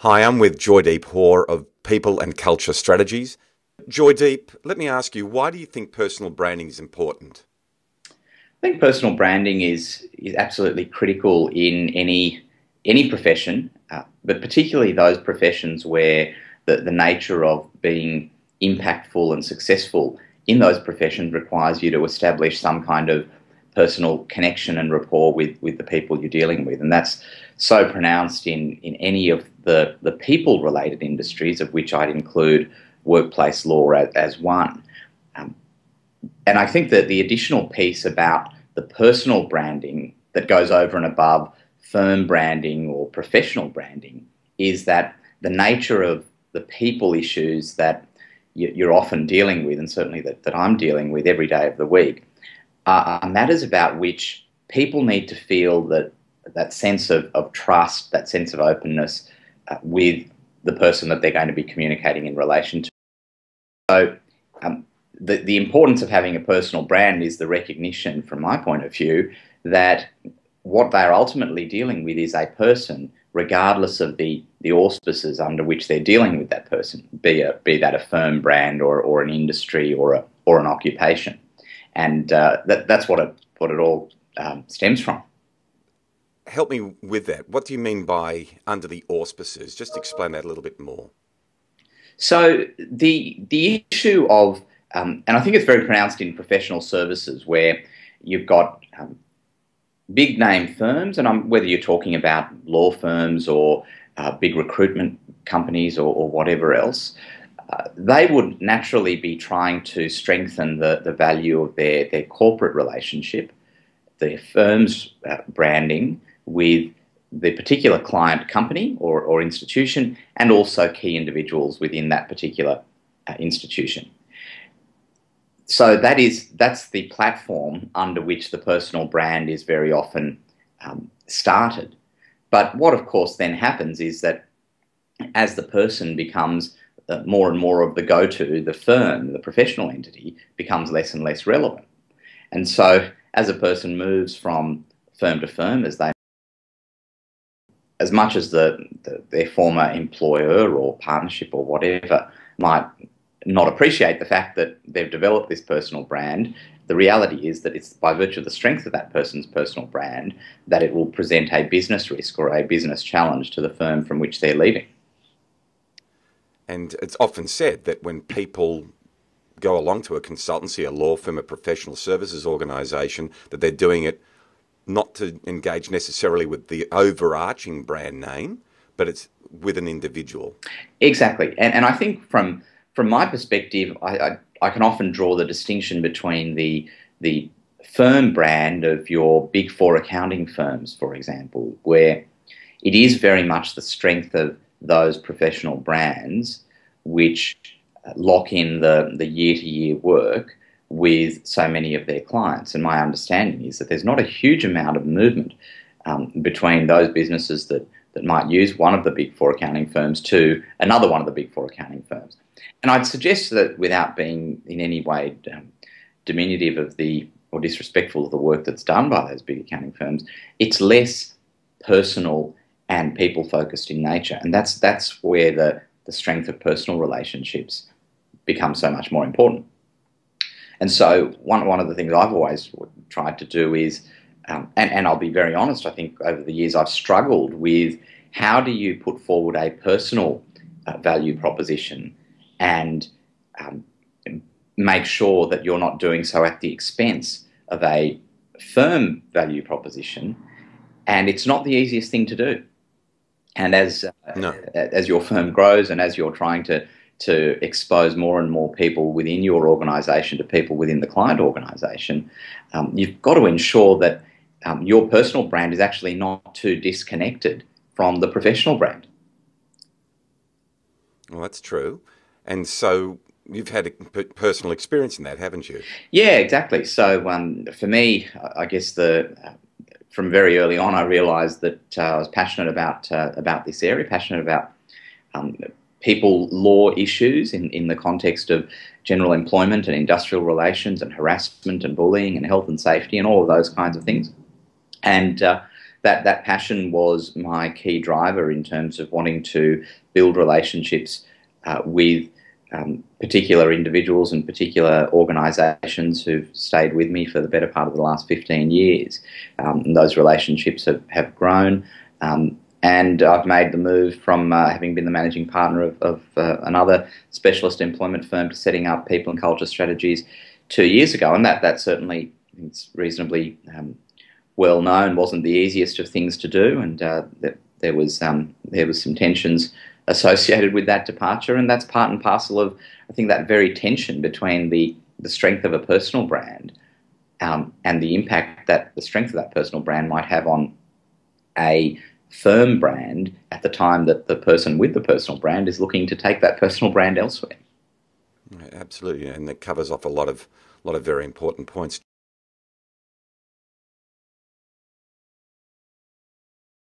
Hi, I'm with Joydeep Hoare of People and Culture Strategies. Joydeep, let me ask you, why do you think personal branding is important? I think personal branding is absolutely critical in any profession, but particularly those professions where the nature of being impactful and successful in those professions requires you to establish some kind of personal connection and rapport with the people you're dealing with. And that's so pronounced in any of the people-related industries, of which I'd include workplace law as one. Um, and I think that the additional piece about the personal branding that goes over and above firm branding or professional branding is that the nature of the people issues that you're often dealing with, and certainly that I'm dealing with every day of the week, are matters about which people need to feel that sense of trust, that sense of openness with the person that they're going to be communicating in relation to. So um, the importance of having a personal brand is the recognition, from my point of view, that what they're ultimately dealing with is a person, regardless of the auspices under which they're dealing with that person, be that a firm brand or an industry or an occupation. And that's what it all stems from. Help me with that. What do you mean by under the auspices? Just explain that a little bit more. So the issue of, and I think it's very pronounced in professional services where you've got big name firms, and whether you're talking about law firms or big recruitment companies or whatever else, they would naturally be trying to strengthen the value of their corporate relationship, their firm's branding with the particular client company or institution, and also key individuals within that particular institution. So that's the platform under which the personal brand is very often started. But what, of course, then happens is that as the person becomes more and more of the go-to, the firm, the professional entity, becomes less and less relevant. And so as a person moves from firm to firm, as much as their former employer or partnership or whatever might not appreciate the fact that they've developed this personal brand, the reality is that it's by virtue of the strength of that person's personal brand that it will present a business risk or a business challenge to the firm from which they're leaving. And it's often said that when people go along to a consultancy, a law firm, a professional services organisation, that they're doing it not to engage necessarily with the overarching brand name, but it's with an individual. Exactly. And I think from my perspective, I can often draw the distinction between the firm brand of your big four accounting firms, for example, where it is very much the strength of those professional brands which lock in the year-to-year work with so many of their clients. And my understanding is that there's not a huge amount of movement between those businesses that might use one of the big four accounting firms to another one of the big four accounting firms. And I'd suggest that, without being in any way diminutive of or disrespectful of the work that's done by those big accounting firms, it's less personal and people-focused in nature. And that's where the strength of personal relationships becomes so much more important. And so one of the things I've always tried to do is, and I'll be very honest, I think over the years I've struggled with how do you put forward a personal value proposition and make sure that you're not doing so at the expense of a firm value proposition. And it's not the easiest thing to do. And No. as your firm grows and as you're trying to expose more and more people within your organisation to people within the client organisation, you've got to ensure that your personal brand is actually not too disconnected from the professional brand. Well, that's true. And so you've had a personal experience in that, haven't you? Yeah, exactly. So for me, I guess from very early on, I realised that I was passionate about this area, passionate about um, people law issues in the context of general employment and industrial relations and harassment and bullying and health and safety and all of those kinds of things. And that passion was my key driver in terms of wanting to build relationships with particular individuals and particular organisations who've stayed with me for the better part of the last 15 years. And those relationships have grown. And I've made the move from having been the managing partner of another specialist employment firm to setting up people and culture strategies 2 years ago. And that certainly, it's reasonably well known, wasn't the easiest of things to do. And there was some tensions associated with that departure, and that's part and parcel of, I think, that very tension between the strength of a personal brand and the impact that the strength of that personal brand might have on a firm brand at the time that the person with the personal brand is looking to take that personal brand elsewhere. Absolutely, and that covers off a lot of very important points.